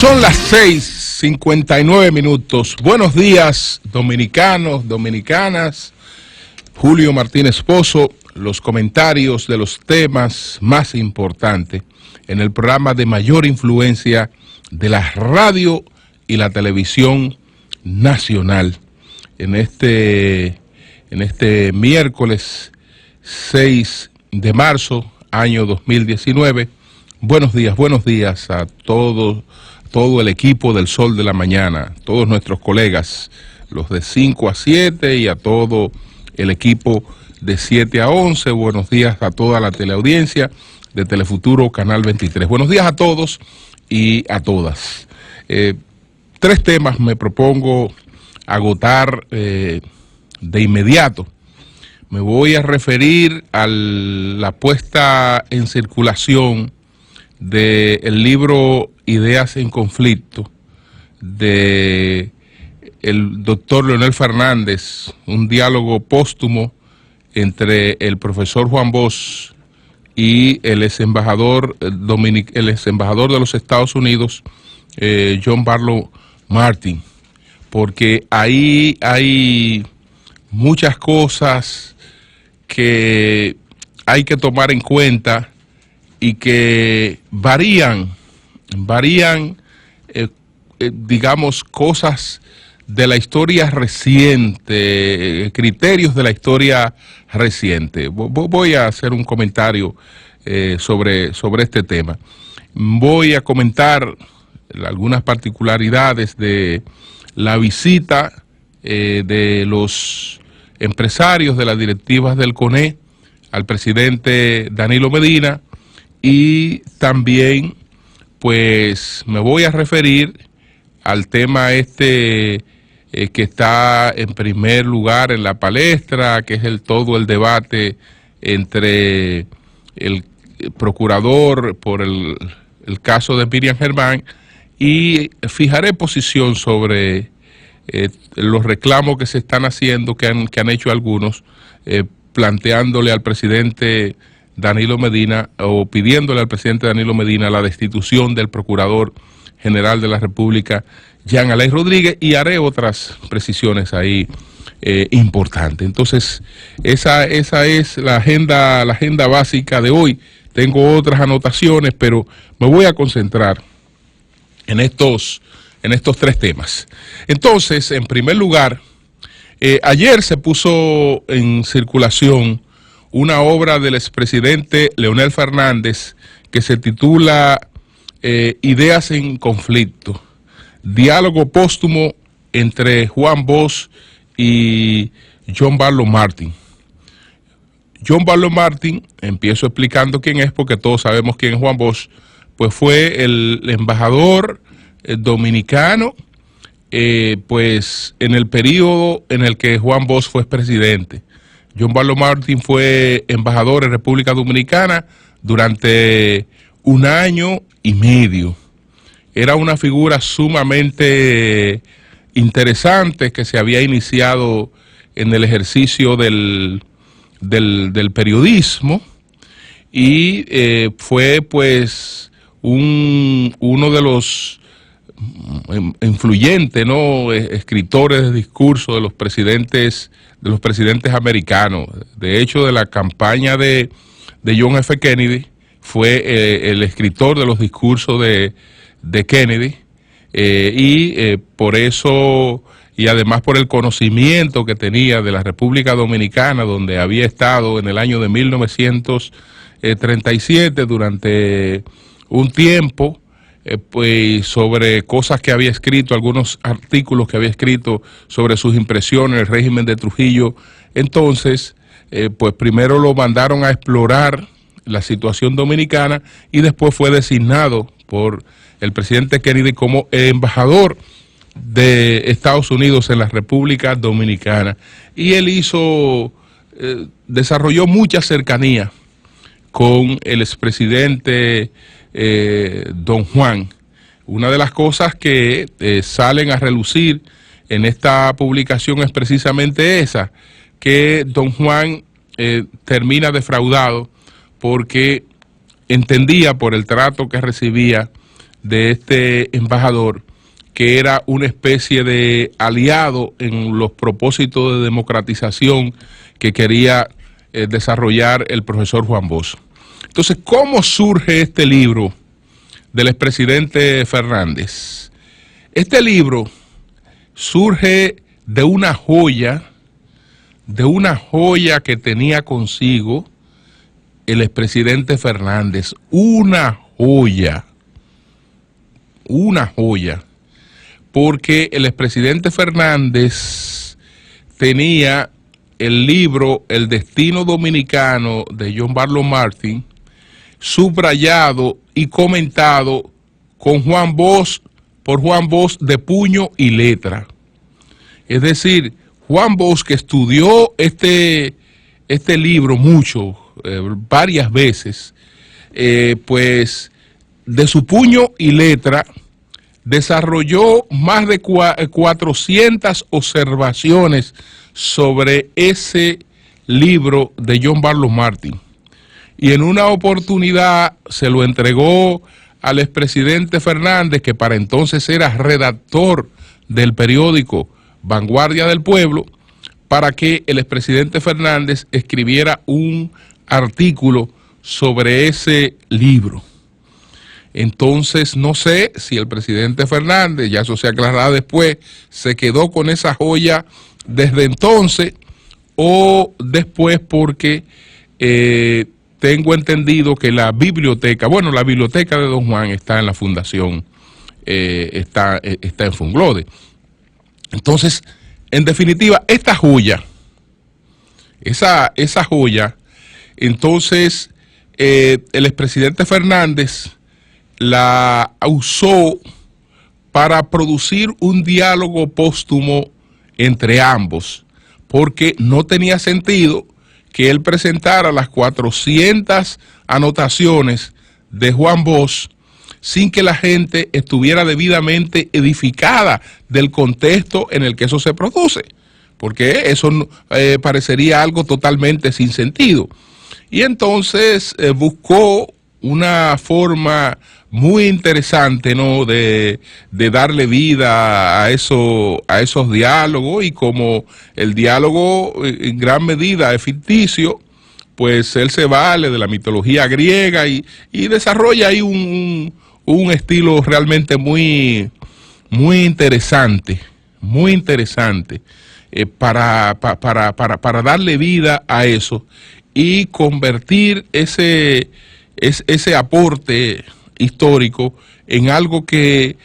Son las 6:59. Buenos días, dominicanos, dominicanas. Julio Martínez Pozo, los comentarios de los temas más importantes en el programa de mayor influencia de la radio y la televisión nacional. En este miércoles 6 de marzo, año 2019. Buenos días a todo el equipo del Sol de la Mañana, todos nuestros colegas, los de 5 a 7 y a todo el equipo de 7 a 11. Buenos días a toda la teleaudiencia de Telefuturo Canal 23. Buenos días a todos y a todas. 3 temas me propongo agotar de inmediato. Me voy a referir a la puesta en circulación del libro Ideas en Conflicto de el doctor Leonel Fernández, un diálogo póstumo entre el profesor Juan Bosch y el ex embajador de los Estados Unidos, John Barlow Martin, porque ahí hay muchas cosas que hay que tomar en cuenta y que varían, digamos, cosas de la historia reciente, criterios de la historia reciente. Voy a hacer un comentario sobre este tema. Voy a comentar algunas particularidades de la visita de los empresarios de las directivas del CONE al presidente Danilo Medina, y también pues me voy a referir al tema que está en primer lugar en la palestra, que es todo el debate entre el procurador por el caso de Miriam Germán, y fijaré posición sobre los reclamos que se están haciendo, que han hecho algunos, planteándole al presidente Danilo Medina, o pidiéndole al presidente Danilo Medina la destitución del Procurador General de la República, Jean Alain Rodríguez, y haré otras precisiones ahí importantes. Entonces, esa es la agenda básica de hoy. Tengo otras anotaciones, pero me voy a concentrar en estos 3 temas. Entonces, en primer lugar, ayer se puso en circulación una obra del expresidente Leonel Fernández que se titula Ideas en Conflicto, diálogo póstumo entre Juan Bosch y John Barlow Martin. John Barlow Martin, empiezo explicando quién es porque todos sabemos quién es Juan Bosch, pues fue el embajador dominicano pues en el periodo en el que Juan Bosch fue presidente. John Barlow Martin fue embajador en República Dominicana durante 1 año y medio. Era una figura sumamente interesante que se había iniciado en el ejercicio del periodismo, y fue pues uno de los influyentes, ¿no?, escritores de discurso de los presidentes americanos. De hecho, de la campaña de John F. Kennedy, fue el escritor de los discursos de Kennedy, por eso, y además por el conocimiento que tenía de la República Dominicana, donde había estado en el año de 1937 durante un tiempo, pues sobre cosas que había escrito, algunos artículos que había escrito sobre sus impresiones en el régimen de Trujillo. Entonces, pues primero lo mandaron a explorar la situación dominicana y después fue designado por el presidente Kennedy como embajador de Estados Unidos en la República Dominicana. Y él desarrolló mucha cercanía con el expresidente don Juan. Una de las cosas que salen a relucir en esta publicación es precisamente esa, que don Juan termina defraudado porque entendía por el trato que recibía de este embajador, que era una especie de aliado en los propósitos de democratización que quería desarrollar el profesor Juan Bosch. Entonces, ¿cómo surge este libro del expresidente Fernández? Este libro surge de una joya que tenía consigo el expresidente Fernández, una joya, porque el expresidente Fernández tenía el libro El Destino Dominicano de John Barlow Martin subrayado y comentado con Juan Bosch, por Juan Bosch de puño y letra. Es decir, Juan Bosch, que estudió este libro mucho, varias veces, pues de su puño y letra desarrolló más de 400 observaciones sobre ese libro de John Barlow Martin. Y en una oportunidad se lo entregó al expresidente Fernández, que para entonces era redactor del periódico Vanguardia del Pueblo, para que el expresidente Fernández escribiera un artículo sobre ese libro. Entonces, no sé si el presidente Fernández, ya eso se aclarará después, se quedó con esa joya desde entonces o después, porque tengo entendido que la biblioteca de Don Juan está en la fundación, está en Funglode. Entonces, en definitiva, esta joya, esa joya, entonces el expresidente Fernández la usó para producir un diálogo póstumo entre ambos, porque no tenía sentido que él presentara las 400 anotaciones de Juan Bosch sin que la gente estuviera debidamente edificada del contexto en el que eso se produce, porque eso parecería algo totalmente sin sentido. Y entonces buscó una forma muy interesante, ¿no?, de darle vida a esos diálogos, y como el diálogo en gran medida es ficticio, pues él se vale de la mitología griega y desarrolla ahí un estilo realmente muy interesante, para darle vida a eso y convertir ese aporte histórico en algo que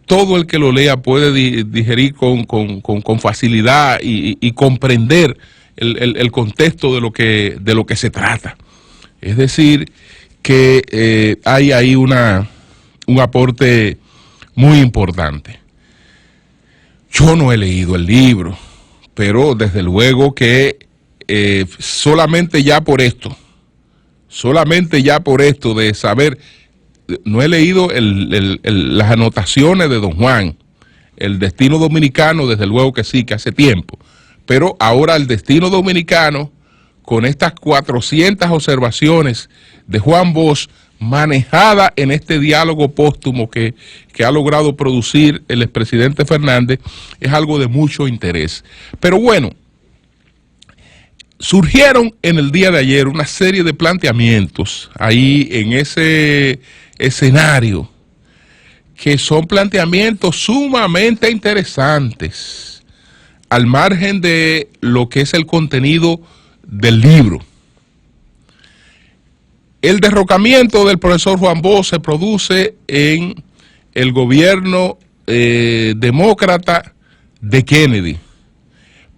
todo el que lo lea puede digerir con facilidad y comprender el contexto de lo que se trata. Es decir, que hay ahí un aporte muy importante. Yo no he leído el libro, pero desde luego que solamente ya por esto de saber, no he leído las anotaciones de Don Juan, El Destino Dominicano, desde luego que sí, que hace tiempo, pero ahora El Destino Dominicano, con estas 400 observaciones de Juan Bosch, manejada en este diálogo póstumo que ha logrado producir el expresidente Fernández, es algo de mucho interés. Pero bueno, surgieron en el día de ayer una serie de planteamientos ahí en ese escenario, que son planteamientos sumamente interesantes, al margen de lo que es el contenido del libro. El derrocamiento del profesor Juan Bosch se produce en el gobierno demócrata de Kennedy,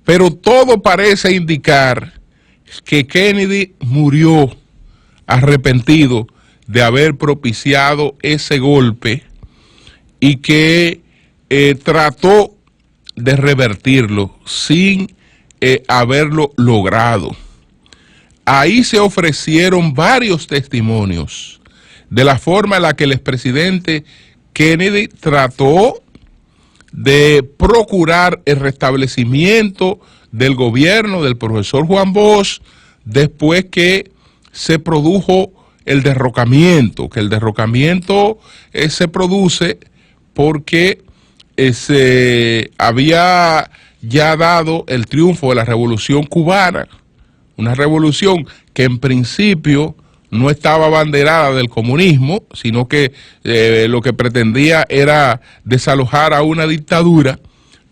pero todo parece indicar que Kennedy murió arrepentido de haber propiciado ese golpe y que trató de revertirlo sin haberlo logrado. Ahí se ofrecieron varios testimonios de la forma en la que el expresidente Kennedy trató de procurar el restablecimiento del gobierno del profesor Juan Bosch después que se produjo el derrocamiento, que el derrocamiento se produce porque se había ya dado el triunfo de la Revolución Cubana, una revolución que en principio no estaba abanderada del comunismo, sino que lo que pretendía era desalojar a una dictadura,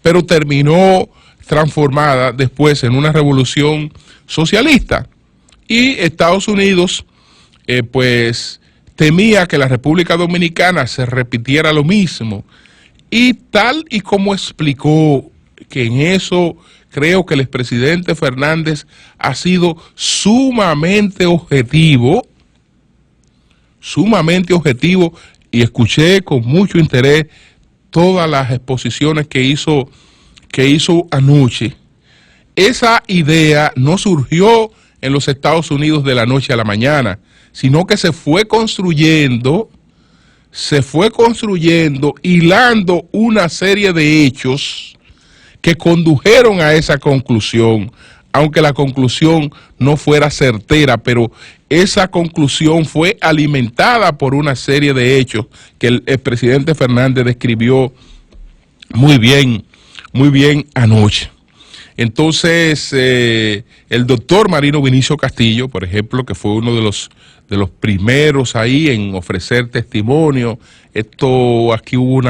pero terminó transformada después en una revolución socialista. Y Estados Unidos, pues, temía que la República Dominicana se repitiera lo mismo. Y tal y como explicó, que en eso creo que el expresidente Fernández ha sido sumamente objetivo, y escuché con mucho interés todas las exposiciones que hizo anoche. Esa idea no surgió en los Estados Unidos de la noche a la mañana, sino que se fue construyendo hilando una serie de hechos que condujeron a esa conclusión, aunque la conclusión no fuera certera, pero esa conclusión fue alimentada por una serie de hechos que el presidente Fernández describió muy bien anoche. Entonces, el doctor Marino Vinicio Castillo, por ejemplo, que fue uno de los primeros ahí en ofrecer testimonio, aquí hubo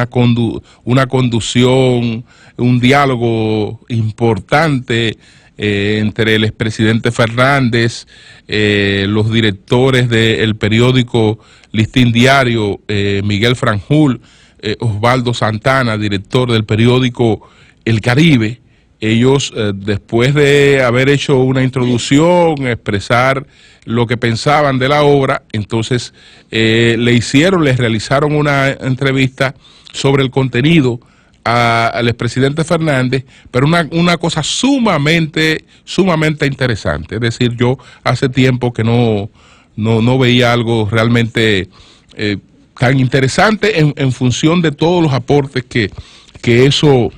una conducción, un diálogo importante entre el expresidente Fernández, los directores del periódico Listín Diario, Miguel Franjul, Osvaldo Santana, director del periódico El Caribe. Ellos, después de haber hecho una introducción, expresar lo que pensaban de la obra, entonces les realizaron una entrevista sobre el contenido al expresidente Fernández, pero una cosa sumamente interesante. Es decir, yo hace tiempo que no veía algo realmente tan interesante en función de todos los aportes que eso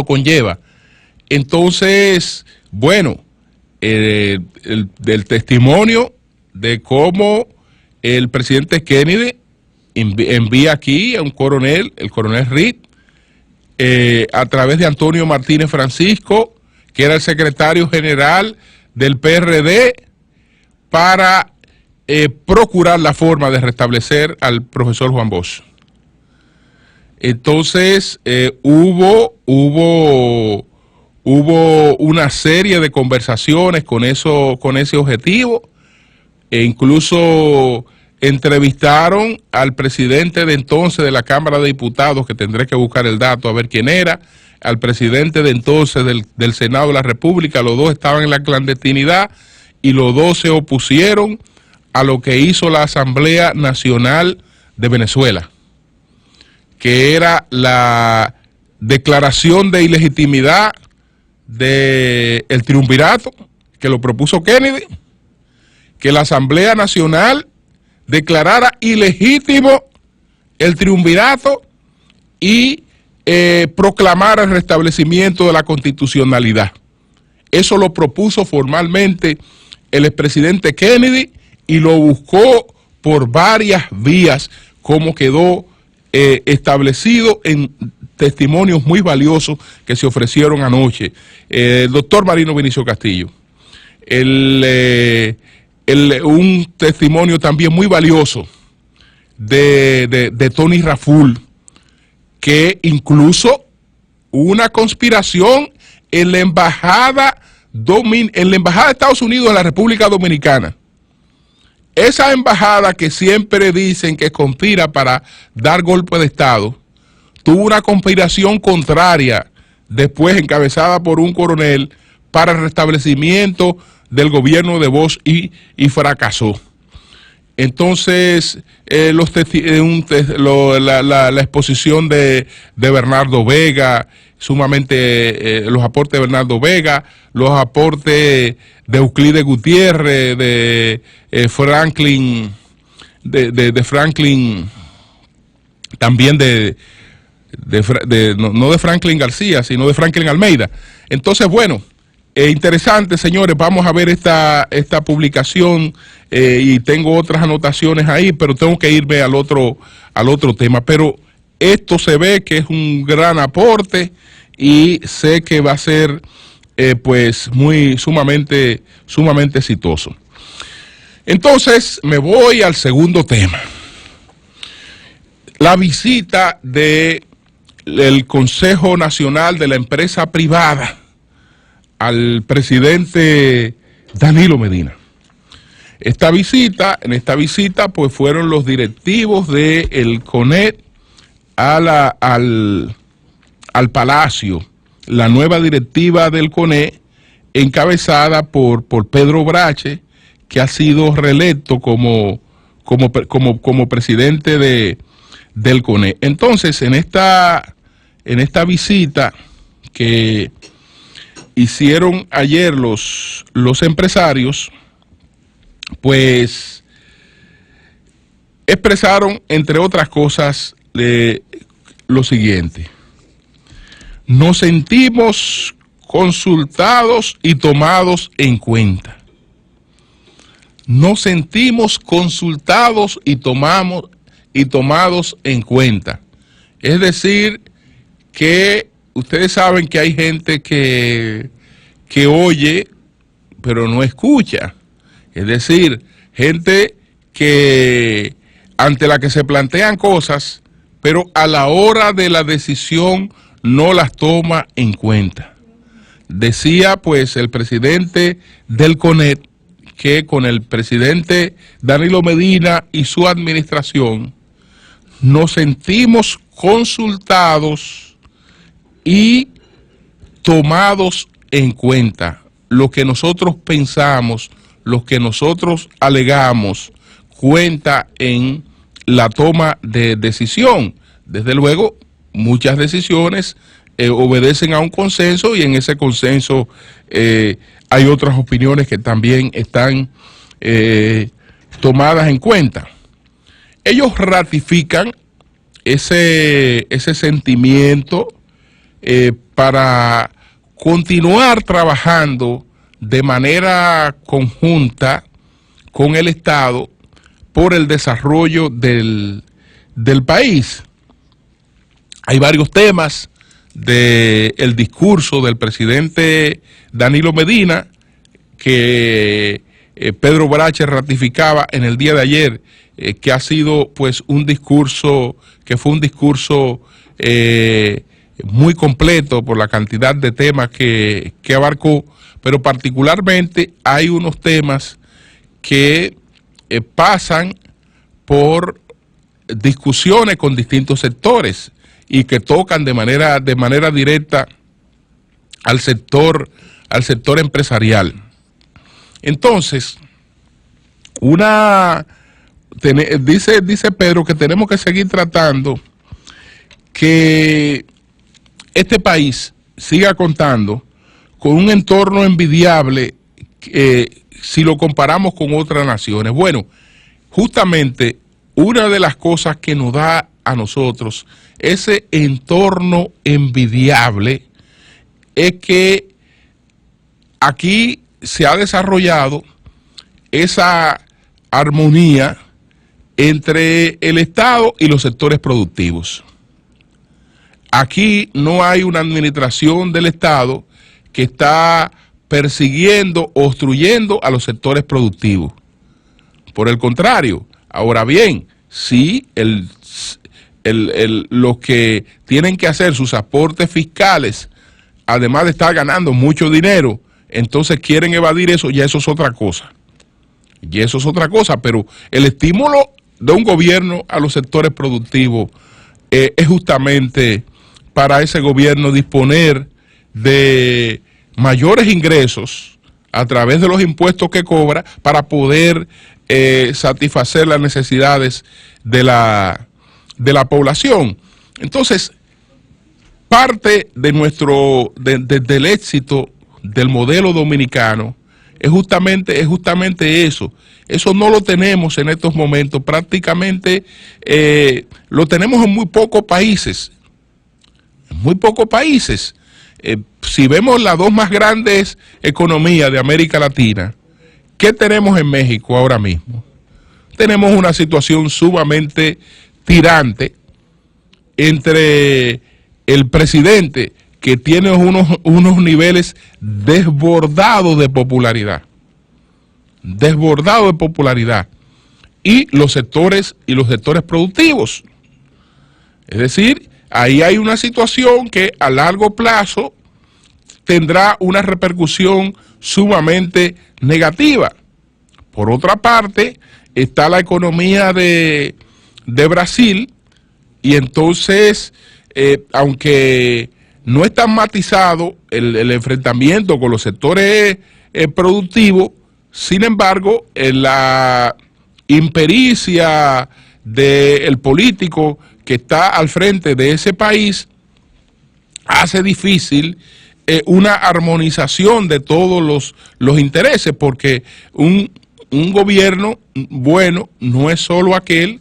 conlleva. Entonces, bueno, del testimonio de cómo el presidente Kennedy envía aquí a un coronel, el coronel Reed, a través de Antonio Martínez Francisco, que era el secretario general del PRD, para procurar la forma de restablecer al profesor Juan Bosch. Entonces, hubo una serie de conversaciones con ese objetivo, e incluso entrevistaron al presidente de entonces de la Cámara de Diputados, que tendré que buscar el dato a ver quién era, al presidente de entonces del Senado de la República. Los dos estaban en la clandestinidad y los dos se opusieron a lo que hizo la Asamblea Nacional de Venezuela, que era la declaración de ilegitimidad del triunvirato, que lo propuso Kennedy, que la Asamblea Nacional declarara ilegítimo el triunvirato y proclamara el restablecimiento de la constitucionalidad. Eso lo propuso formalmente el expresidente Kennedy y lo buscó por varias vías, como quedó establecido en testimonios muy valiosos que se ofrecieron anoche. El doctor Marino Vinicio Castillo, un testimonio también muy valioso de Tony Raful, que incluso hubo una conspiración en la embajada de Estados Unidos en la República Dominicana. Esa embajada que siempre dicen que conspira para dar golpe de Estado, tuvo una conspiración contraria, después encabezada por un coronel, para el restablecimiento del gobierno de Bosch y fracasó. Entonces, la exposición de Bernardo Vega, sumamente los aportes de Bernardo Vega, los aportes de Euclides Gutiérrez, de Franklin, de Franklin, también no de Franklin García, sino de Franklin Almeida. Entonces, bueno, Interesante, señores. Vamos a ver esta publicación y tengo otras anotaciones ahí, pero tengo que irme al otro tema. Pero esto se ve que es un gran aporte y sé que va a ser pues sumamente exitoso. Entonces me voy al segundo tema. La visita del Consejo Nacional de la Empresa Privada al presidente Danilo Medina. En esta visita pues fueron los directivos del CONET al Palacio, la nueva directiva del CONET encabezada por Pedro Brache, que ha sido reelecto como presidente del CONET. Entonces, en esta visita que hicieron ayer los empresarios, pues expresaron, entre otras cosas, lo siguiente: nos sentimos consultados y tomados en cuenta. Nos sentimos consultados y tomados en cuenta. Es decir, que ustedes saben que hay gente que oye, pero no escucha. Es decir, gente que ante la que se plantean cosas, pero a la hora de la decisión no las toma en cuenta. Decía pues el presidente del CONET que con el presidente Danilo Medina y su administración nos sentimos consultados y tomados en cuenta. Lo que nosotros pensamos, lo que nosotros alegamos, cuenta en la toma de decisión. Desde luego, muchas decisiones obedecen a un consenso y en ese consenso hay otras opiniones que también están tomadas en cuenta. Ellos ratifican ese sentimiento para continuar trabajando de manera conjunta con el Estado por el desarrollo del país. Hay varios temas del discurso del presidente Danilo Medina que Pedro Brache ratificaba en el día de ayer, que ha sido pues un discurso, que fue un discurso muy completo por la cantidad de temas que abarcó, pero particularmente hay unos temas que pasan por discusiones con distintos sectores y que tocan de manera directa al sector empresarial. Entonces, dice Pedro que tenemos que seguir tratando que este país siga contando con un entorno envidiable si lo comparamos con otras naciones. Bueno, justamente una de las cosas que nos da a nosotros ese entorno envidiable es que aquí se ha desarrollado esa armonía entre el Estado y los sectores productivos. Aquí no hay una administración del Estado que está persiguiendo o obstruyendo a los sectores productivos. Por el contrario, ahora bien, sí, los que tienen que hacer sus aportes fiscales, además de estar ganando mucho dinero, entonces quieren evadir eso, ya eso es otra cosa. Y eso es otra cosa, pero el estímulo de un gobierno a los sectores productivos es justamente para ese gobierno disponer de mayores ingresos a través de los impuestos que cobra para poder satisfacer las necesidades de la población. Entonces, parte de del éxito del modelo dominicano es justamente eso. Eso no lo tenemos en estos momentos, prácticamente lo tenemos en muy pocos países. En muy pocos países. Si vemos las dos más grandes economías de América Latina, ¿qué tenemos en México ahora mismo? Tenemos una situación sumamente tirante entre el presidente, que tiene unos niveles desbordados de popularidad, y los sectores productivos. Es decir, ahí hay una situación que a largo plazo tendrá una repercusión sumamente negativa. Por otra parte, está la economía de Brasil, y entonces, aunque no es tan matizado el enfrentamiento con los sectores productivos, sin embargo, la impericia del político que está al frente de ese país hace difícil una armonización de todos los intereses, porque un gobierno bueno no es solo aquel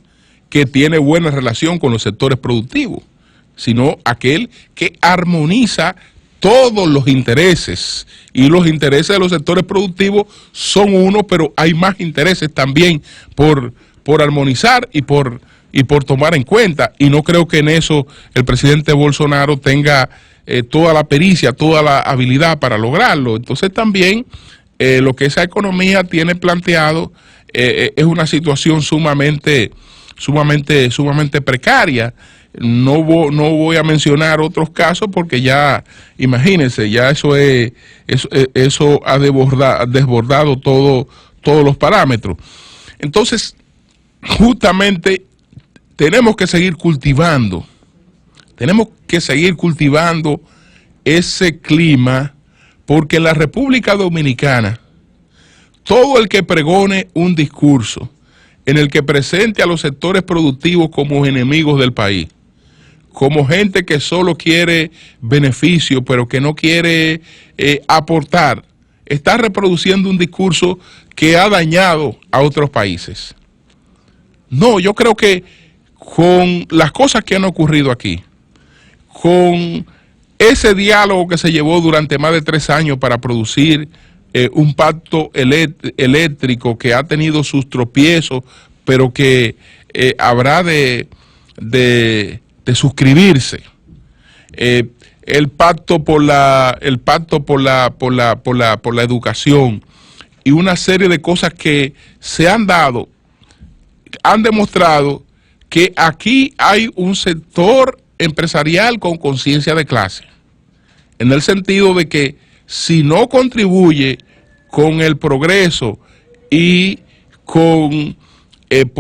que tiene buena relación con los sectores productivos, sino aquel que armoniza todos los intereses, y los intereses de los sectores productivos son uno, pero hay más intereses también por armonizar y por tomar en cuenta, y no creo que en eso el presidente Bolsonaro tenga toda la pericia, toda la habilidad para lograrlo. Entonces también lo que esa economía tiene planteado es una situación sumamente precaria. No voy a mencionar otros casos porque ya, imagínense, ya eso ha desbordado todos los parámetros. Entonces, justamente tenemos que seguir cultivando ese clima, porque en la República Dominicana, todo el que pregone un discurso en el que presente a los sectores productivos como enemigos del país, como gente que solo quiere beneficio, pero que no quiere aportar, está reproduciendo un discurso que ha dañado a otros países. No, yo creo que con las cosas que han ocurrido aquí, con ese diálogo que se llevó durante más de 3 años para producir un pacto eléctrico que ha tenido sus tropiezos, pero que habrá de suscribirse. El pacto por la educación y una serie de cosas que se han dado, han demostrado que aquí hay un sector empresarial con conciencia de clase, en el sentido de que si no contribuye con el progreso y con el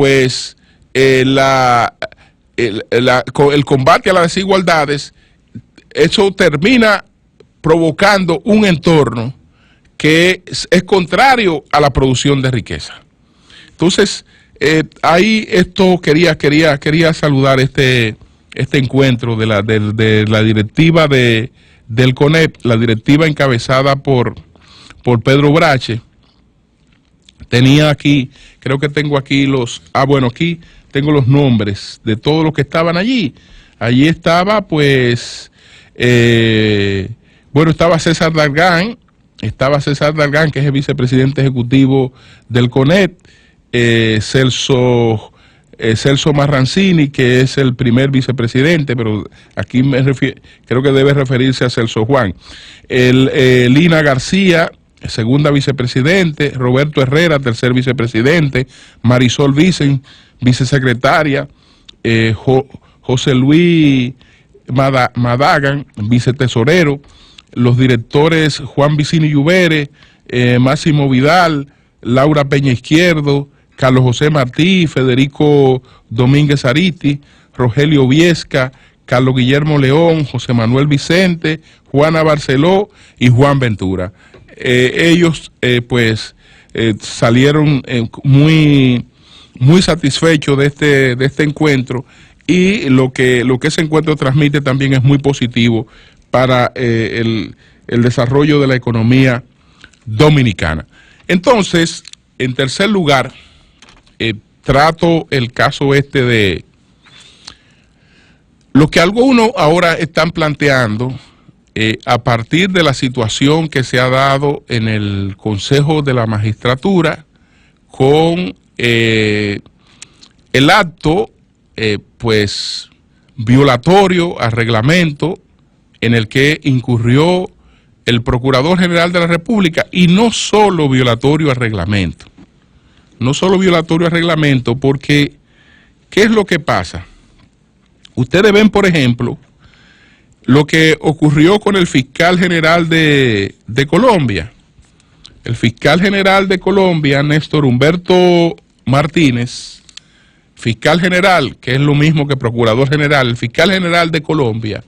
combate a las desigualdades, eso termina provocando un entorno que es contrario a la producción de riqueza. Entonces, ahí quería saludar este encuentro de la directiva del CONEP, la directiva encabezada por Pedro Brache. Tenía aquí, creo que tengo aquí aquí tengo los nombres de todos los que estaban allí. Allí estaba, estaba César Dargan, que es el vicepresidente ejecutivo del CONEP, Celso Marrancini, que es el primer vicepresidente, pero aquí creo que debe referirse a Celso Juan. Lina García, segunda vicepresidente, Roberto Herrera, tercer vicepresidente, Marisol Vicen, vicesecretaria, José Luis Madagan, vicetesorero, los directores Juan Vicini Lluvere, Máximo Vidal, Laura Peña Izquierdo, Carlos José Martí, Federico Domínguez Ariti, Rogelio Viesca, Carlos Guillermo León, José Manuel Vicente, Juana Barceló y Juan Ventura. Ellos salieron muy satisfechos de este encuentro, y lo que ese encuentro transmite también es muy positivo para el desarrollo de la economía dominicana. Entonces, en tercer lugar, trato el caso de lo que algunos ahora están planteando, a partir de la situación que se ha dado en el Consejo de la Magistratura con el acto pues violatorio al reglamento en el que incurrió el Procurador General de la República, y no solo violatorio al reglamento, porque ¿qué es lo que pasa? Ustedes ven, por ejemplo, lo que ocurrió con el fiscal general de Colombia. El fiscal general de Colombia, Néstor Humberto Martínez, fiscal general, que es lo mismo que procurador general, el fiscal general de Colombia,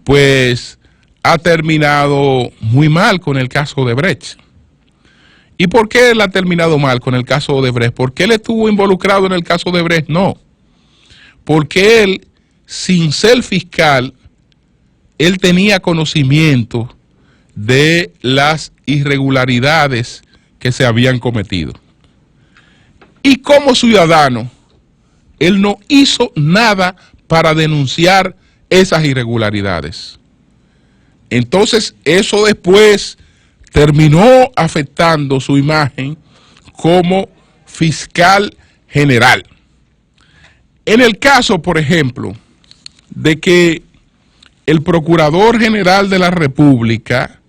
pues ha terminado muy mal con el caso Odebrecht. ¿Y por qué él ha terminado mal con el caso Odebrecht? ¿Por qué él estuvo involucrado en el caso Odebrecht? No, porque él, sin ser fiscal, él tenía conocimiento de las irregularidades que se habían cometido. Y como ciudadano, él no hizo nada para denunciar esas irregularidades. Entonces, eso después terminó afectando su imagen como fiscal general. En el caso, por ejemplo, de que el Procurador General de la República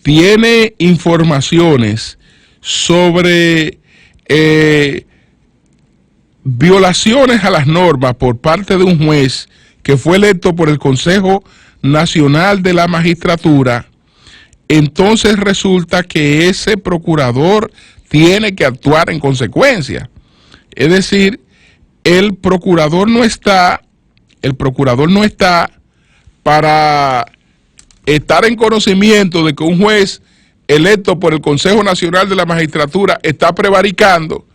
tiene informaciones sobre violaciones a las normas por parte de un juez que fue electo por el Consejo Nacional de la Magistratura, entonces resulta que ese procurador tiene que actuar en consecuencia. Es decir, el procurador no está para estar en conocimiento de que un juez electo por el Consejo Nacional de la Magistratura está prevaricando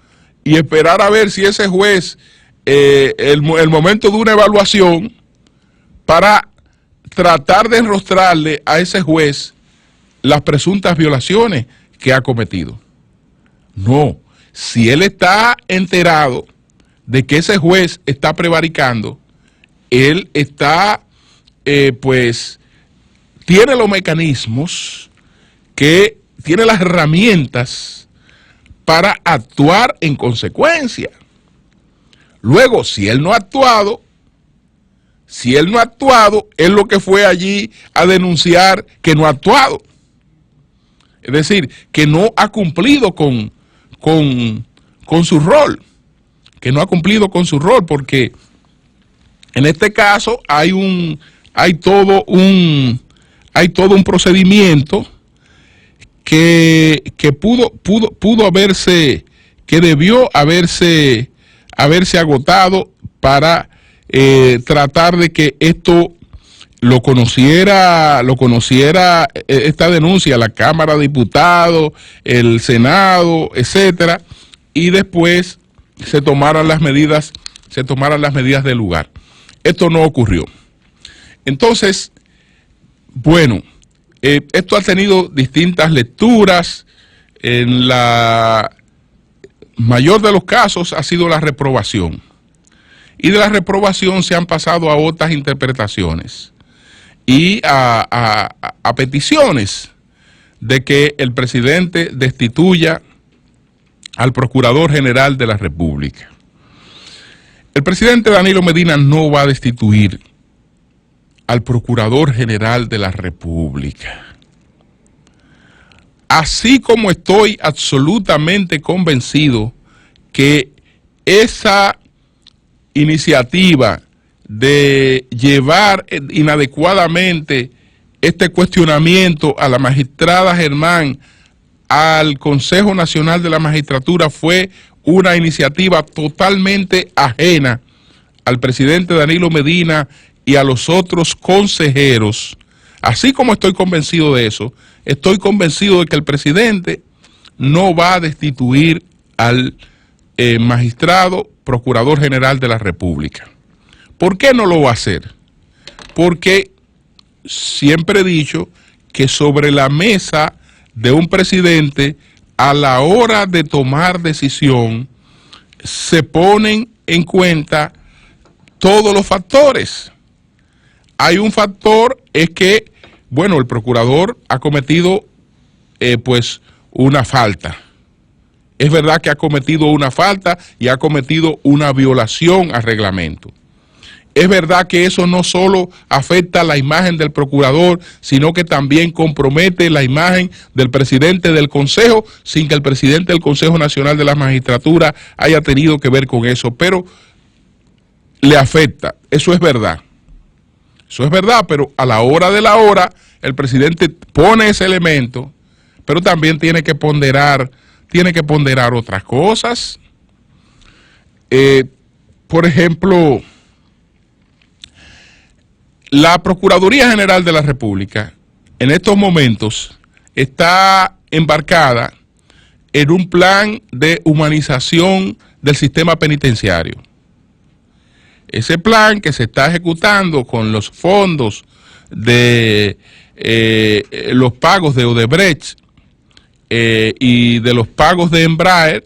y esperar a ver si ese juez, el momento de una evaluación, para tratar de enrostrarle a ese juez las presuntas violaciones que ha cometido. No, si él está enterado de que ese juez está prevaricando, él está, pues, tiene los mecanismos, que tiene las herramientas para actuar en consecuencia. Luego, si él no ha actuado, él lo que fue allí a denunciar que no ha actuado. Es decir, que no ha cumplido con su rol, porque en este caso hay todo un procedimiento que pudo haberse, que debió haberse agotado para tratar de que esto lo conociera esta denuncia, la Cámara de Diputados, el Senado, etcétera, y después se tomaran las medidas del lugar. Esto no ocurrió. Entonces, bueno, esto ha tenido distintas lecturas. En la mayor de los casos ha sido la reprobación. Y de la reprobación se han pasado a otras interpretaciones y a peticiones de que el presidente destituya al Procurador General de la República. El presidente Danilo Medina no va a destituir al Procurador General de la República. Así como estoy absolutamente convencido que esa iniciativa de llevar inadecuadamente este cuestionamiento a la magistrada Germán al Consejo Nacional de la Magistratura fue una iniciativa totalmente ajena al presidente Danilo Medina y a los otros consejeros. Así como estoy convencido de eso, estoy convencido de que el presidente no va a destituir al magistrado Procurador General de la República. ¿Por qué no lo va a hacer? Porque siempre he dicho que sobre la mesa de un presidente, a la hora de tomar decisión, se ponen en cuenta todos los factores. Hay un factor, es que bueno, el procurador ha cometido pues una falta. Es verdad que ha cometido una falta y ha cometido una violación al reglamento. Es verdad que eso no solo afecta la imagen del procurador, sino que también compromete la imagen del presidente del Consejo, sin que el presidente del Consejo Nacional de la Magistratura haya tenido que ver con eso, pero le afecta, eso es verdad. Eso es verdad, pero a la hora de la hora, el presidente pone ese elemento, pero también tiene que ponderar otras cosas. Por ejemplo, la Procuraduría General de la República en estos momentos está embarcada en un plan de humanización del sistema penitenciario. Ese plan que se está ejecutando con los fondos de los pagos de Odebrecht y de los pagos de Embraer,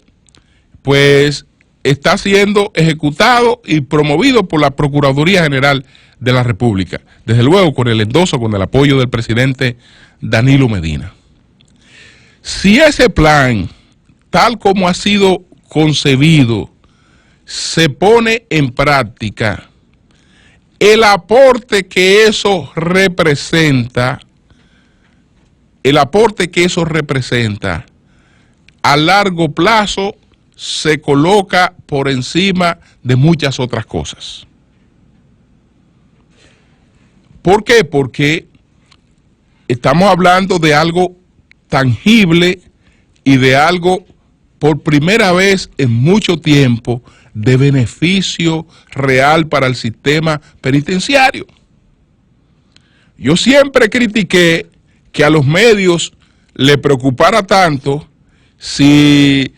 pues está siendo ejecutado y promovido por la Procuraduría General de la República, desde luego con el endoso, con el apoyo del presidente Danilo Medina. Si ese plan, tal como ha sido concebido, se pone en práctica, el aporte que eso representa, a largo plazo se coloca por encima de muchas otras cosas. ¿Por qué? Porque estamos hablando de algo tangible y de algo por primera vez en mucho tiempo de beneficio real para el sistema penitenciario. Yo siempre critiqué que a los medios le preocupara tanto si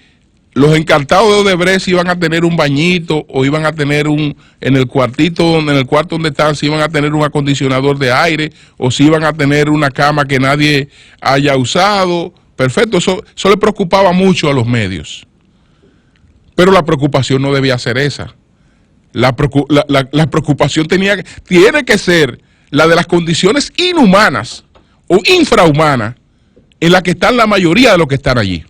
los encartados de Odebrecht iban a tener un bañito o iban a tener en el cuarto donde están, si iban a tener un acondicionador de aire o si iban a tener una cama que nadie haya usado. Perfecto, eso le preocupaba mucho a los medios. Pero la preocupación no debía ser esa. La preocupación tiene que ser la de las condiciones inhumanas o infrahumanas en las que están la mayoría de los que están allí.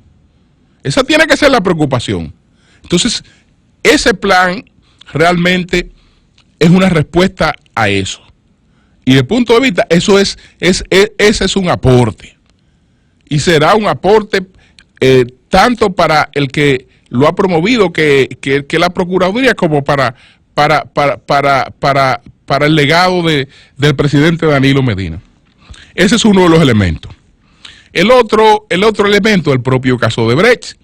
Esa tiene que ser la preocupación. Entonces, ese plan realmente es una respuesta a eso. Y desde el punto de vista, ese es un aporte. Y será un aporte tanto para el que lo ha promovido, que la Procuraduría, como para el legado del presidente Danilo Medina. Ese es uno de los elementos. El otro elemento, el propio caso de Odebrecht.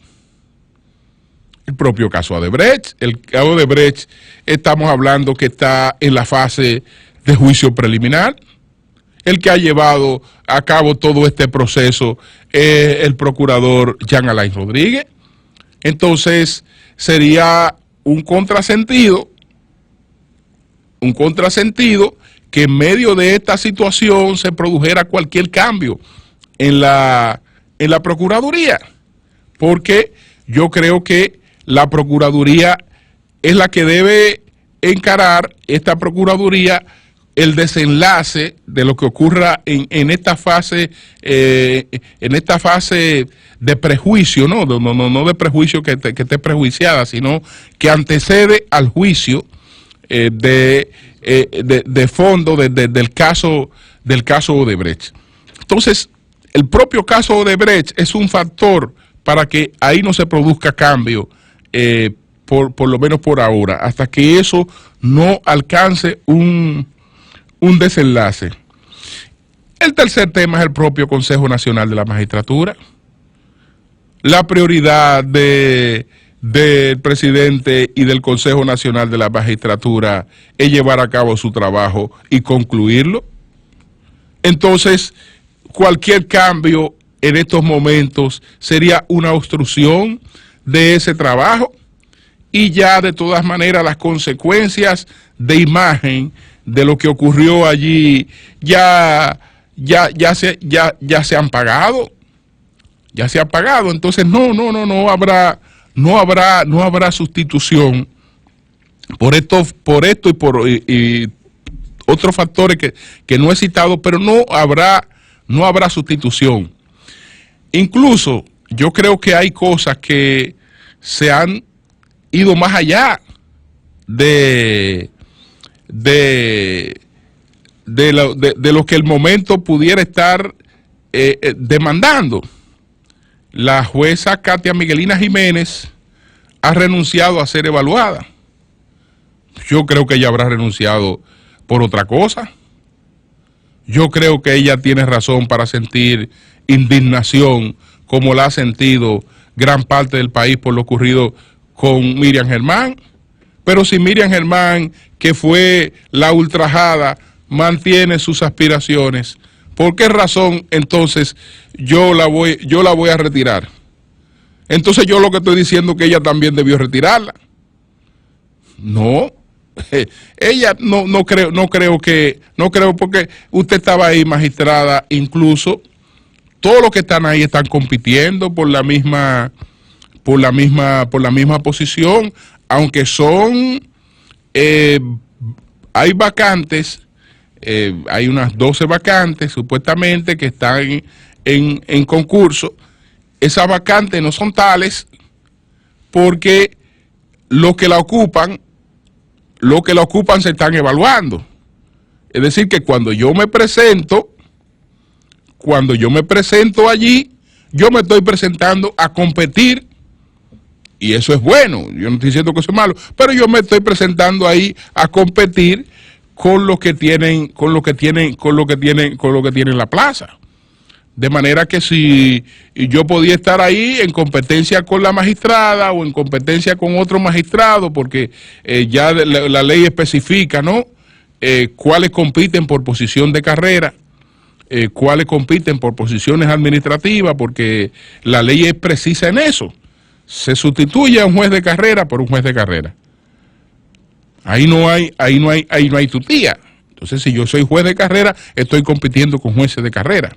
El propio caso Odebrecht. El caso Odebrecht, estamos hablando que está en la fase de juicio preliminar. El que ha llevado a cabo todo este proceso es el procurador Jean Alain Rodríguez. Entonces, sería un contrasentido que en medio de esta situación se produjera cualquier cambio en la Procuraduría, porque yo creo que la Procuraduría es la que debe encarar, esta Procuraduría, el desenlace de lo que ocurra en esta fase de prejuicio, no de prejuicio que esté prejuiciada, sino que antecede al juicio de fondo del caso Odebrecht. Entonces, el propio caso Odebrecht es un factor para que ahí no se produzca cambio, por lo menos por ahora, hasta que eso no alcance un desenlace. El tercer tema es el propio Consejo Nacional de la Magistratura. La prioridad del presidente y del Consejo Nacional de la Magistratura es llevar a cabo su trabajo y concluirlo. Entonces, cualquier cambio en estos momentos sería una obstrucción de ese trabajo y ya de todas maneras las consecuencias de imagen de lo que ocurrió allí ya se han pagado. Ya se ha pagado. Entonces no habrá sustitución por esto y otros factores que no he citado, pero no habrá sustitución. Incluso yo creo que hay cosas que se han ido más allá de lo que el momento pudiera estar demandando. La jueza Katia Miguelina Jiménez ha renunciado a ser evaluada. Yo creo que ella habrá renunciado por otra cosa. Yo creo que ella tiene razón para sentir indignación, como la ha sentido gran parte del país por lo ocurrido con Miriam Germán. Pero si Miriam Germán, que fue la ultrajada, mantiene sus aspiraciones, ¿por qué razón entonces yo la voy a retirar? Entonces yo lo que estoy diciendo es que ella también debió retirarla. No, ella no creo porque usted estaba ahí, magistrada, incluso todos los que están ahí están compitiendo por la misma posición, aunque hay vacantes. Hay unas 12 vacantes supuestamente que están en concurso. Esas vacantes no son tales porque los que la ocupan se están evaluando. Es decir, que cuando yo me presento allí, yo me estoy presentando a competir, y eso es bueno. Yo no estoy diciendo que eso es malo, pero yo me estoy presentando ahí a competir con lo que tienen la plaza. De manera que si yo podía estar ahí en competencia con la magistrada o en competencia con otro magistrado, porque ya la ley especifica, ¿no? Cuáles compiten por posición de carrera, cuáles compiten por posiciones administrativas, porque la ley es precisa en eso. Se sustituye a un juez de carrera por un juez de carrera. Ahí no hay tutía. Entonces, si yo soy juez de carrera, estoy compitiendo con jueces de carrera.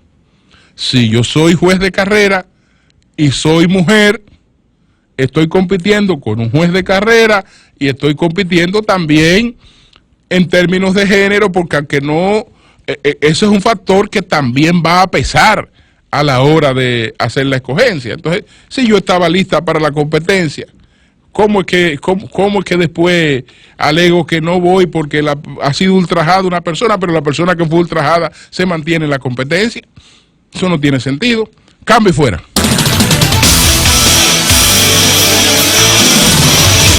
Si yo soy juez de carrera y soy mujer, estoy compitiendo con un juez de carrera y estoy compitiendo también en términos de género, porque aunque no, ese es un factor que también va a pesar a la hora de hacer la escogencia. Entonces, si yo estaba lista para la competencia, ¿cómo es que después alego que no voy porque ha sido ultrajada una persona, pero la persona que fue ultrajada se mantiene en la competencia? Eso no tiene sentido. Cambio y fuera.